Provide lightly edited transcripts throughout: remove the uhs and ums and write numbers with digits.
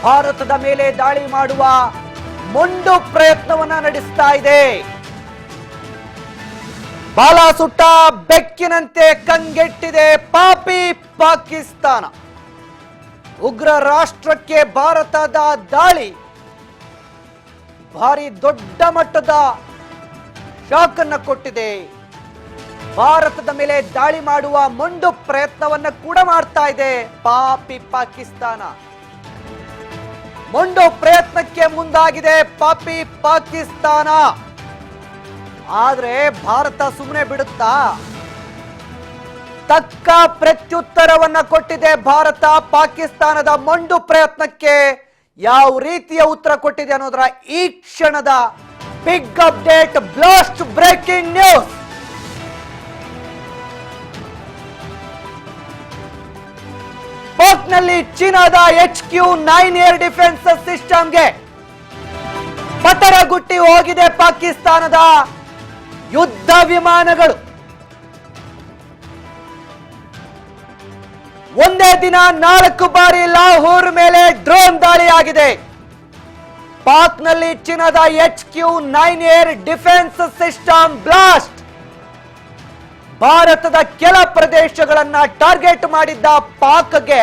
ಭಾರತದ ಮೇಲೆ ದಾಳಿ ಮಾಡುವ ಮೊಂಡು ಪ್ರಯತ್ನವನ್ನ ನಡೆಸ್ತಾ ಇದೆ. ಬಾಲ ಸುಟ್ಟ ಬೆಕ್ಕಿನಂತೆ ಕಂಗೆಟ್ಟಿದೆ ಪಾಪಿ ಪಾಕಿಸ್ತಾನ. ಉಗ್ರ ರಾಷ್ಟ್ರಕ್ಕೆ ಭಾರತದ ದಾಳಿ ಭಾರಿ ದೊಡ್ಡ ಮಟ್ಟದ ಶಾಕ್ ಅನ್ನು ಕೊಟ್ಟಿದೆ. ಭಾರತದ ಮೇಲೆ ದಾಳಿ ಮಾಡುವ ಮೊಂಡು ಪ್ರಯತ್ನವನ್ನ ಕೂಡ ಮಾಡ್ತಾ ಇದೆ ಪಾಪಿ ಪಾಕಿಸ್ತಾನ. ಮೊಂಡು ಪ್ರಯತ್ನಕ್ಕೆ ಮುಂದಾಗಿದೆ ಪಾಪಿ ಪಾಕಿಸ್ತಾನ. ಆದ್ರೆ ಭಾರತ ಸುಮ್ಮನೆ ಬಿಡುತ್ತಾ? ತಕ್ಕ ಪ್ರತ್ಯುತ್ತರವನ್ನ ಕೊಟ್ಟಿದೆ ಭಾರತ ಪಾಕಿಸ್ತಾನದ ಮೊಂಡು ಪ್ರಯತ್ನಕ್ಕೆ. ಯಾವ ರೀತಿಯ ಉತ್ತರ ಕೊಟ್ಟಿದೆ ಅನ್ನೋದರ ಈ ಕ್ಷಣದ big update, blast breaking news. ಪಾಕ್ನಲ್ಲಿ ಚೀನಾದ HQ-9 ಏರ್ ಡಿಫೆನ್ಸ್ ಸಿಸ್ಟಮ್ಗೆ ಪತರಗುಟ್ಟಿ ಹೋಗಿದೆ ಪಾಕಿಸ್ತಾನದ ಯುದ್ಧ ವಿಮಾನಗಳು. ಒಂದೇ ದಿನ 4 ಬಾರಿ ಲಾಹೋರ್ ಮೇಲೆ ಡ್ರೋನ್ ದಾಳಿಯಾಗಿದೆ. ಪಾಕ್ನಲ್ಲಿ ಚೀನಾದ HQ-9 air defence system blast. ಭಾರತದ ಕೆಲ ಪ್ರದೇಶಗಳನ್ನ ಟಾರ್ಗೆಟ್ ಮಾಡಿದ್ದ ಪಾಕ್ಗೆ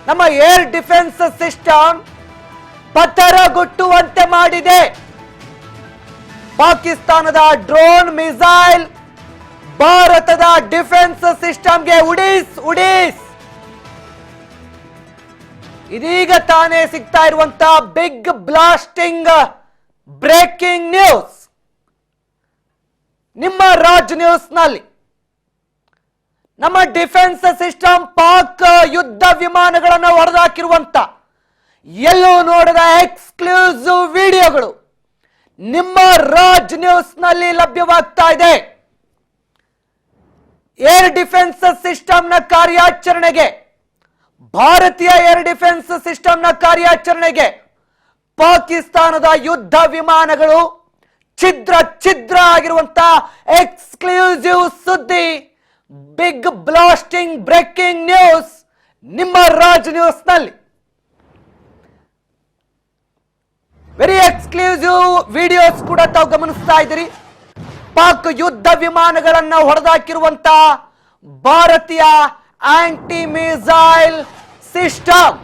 ನಮ್ಮ ಏರ್ ಡಿಫೆನ್ಸ್ ಸಿಸ್ಟಮ್ ಪತರಗುಟ್ಟುವಂತೆ ಮಾಡಿದೆ. ಪಾಕಿಸ್ತಾನದ ಡ್ರೋನ್ ಮಿಸೈಲ್ ಭಾರತದ ಡಿಫೆನ್ಸ್ ಸಿಸ್ಟಮ್ಗೆ ಉಡೀಸ್. ಇದೀಗ ತಾನೇ ಸಿಗ್ತಾ ಇರುವಂತ ಬಿಗ್ ಬ್ಲಾಸ್ಟಿಂಗ್ ಬ್ರೇಕಿಂಗ್ ನ್ಯೂಸ್ ನಿಮ್ಮ ರಾಜ್ ನ್ಯೂಸ್ ನಲ್ಲಿ. ನಮ್ಮ ಡಿಫೆನ್ಸ್ ಸಿಸ್ಟಮ್ ಪಾಕ್ ಯುದ್ಧ ವಿಮಾನಗಳನ್ನು ಹೊಡೆದಾಕಿರುವಂತ ಎಲ್ಲೂ ನೋಡದ ಎಕ್ಸ್ಕ್ಲೂಸಿವ್ ವಿಡಿಯೋಗಳು ನಿಮ್ಮ ರಾಜ್ ನ್ಯೂಸ್ ನಲ್ಲಿ ಲಭ್ಯವಾಗ್ತಾ ಇದೆ. ಏರ್ ಡಿಫೆನ್ಸ್ ಸಿಸ್ಟಮ್ನ ಕಾರ್ಯಾಚರಣೆಗೆ, ಭಾರತೀಯ ಏರ್ ಡಿಫೆನ್ಸ್ ಸಿಸ್ಟಮ್ನ ಕಾರ್ಯಾಚರಣೆಗೆ ಪಾಕಿಸ್ತಾನದ ಯುದ್ಧ ವಿಮಾನಗಳು ಛಿದ್ರ ಆಗಿರುವಂತ ಎಕ್ಸ್ಕ್ಲೂಸಿವ್ ಸುದ್ದಿ, ಬಿಗ್ ಬ್ಲಾಸ್ಟಿಂಗ್ ಬ್ರೇಕಿಂಗ್ ನ್ಯೂಸ್ ನಿಮ್ಮ ರಾಜ್ ನ್ಯೂಸ್ ನಲ್ಲಿ. ವೆರಿ ಎಕ್ಸ್ಕ್ಲೂಸಿವ್ ವಿಡಿಯೋಸ್ ಕೂಡ ತಾವು ಗಮನಿಸ್ತಾ ಇದ್ದೀರಿ. ಪಾಕ್ ಯುದ್ಧ ವಿಮಾನಗಳನ್ನ ಹೊಡೆದಾಕಿರುವಂತ ಭಾರತೀಯ anti missile system.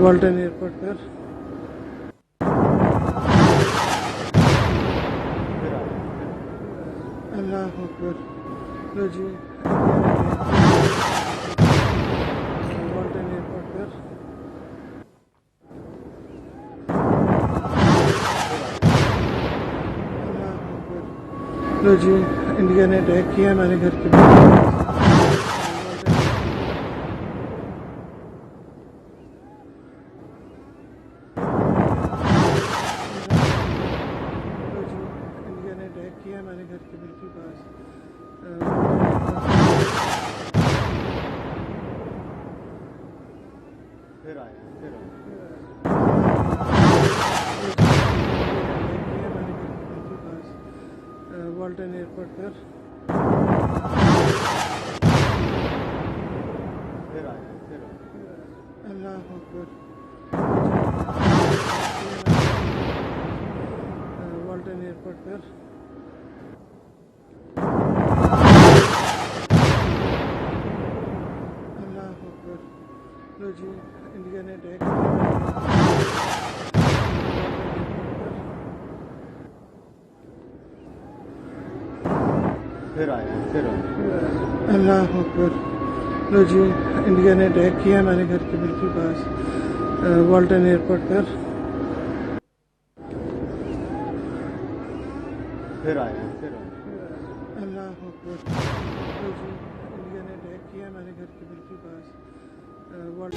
Walton airport पर अल्लाह अकबर। लो जी, वाल्टन एयरपोर्ट पर अल्लाह अकबर। लो जी, इंडिया ने अटैक किया हमारे घर के बाहर। हमारे घर के बिल्कुल पास फिर आए हमारे घर के बिल्कुल पास वाल्टन एयरपोर्ट पर फिर आए अल्लाह अकबर। वाल्टन एयरपोर्ट पर लो जी, इंडिया ने अटैक किया फिर आए अल्लाह अकबर। लो जी, इंडिया ने अटैक किया हमारे घर के बिल्कुल पास वाल्टन एयरपोर्ट पर फिर आए अल्लाह अकबर। लो जी, इंडिया ने अटैक किया हमारे घर के बिल्कुल पास वर्ल्ड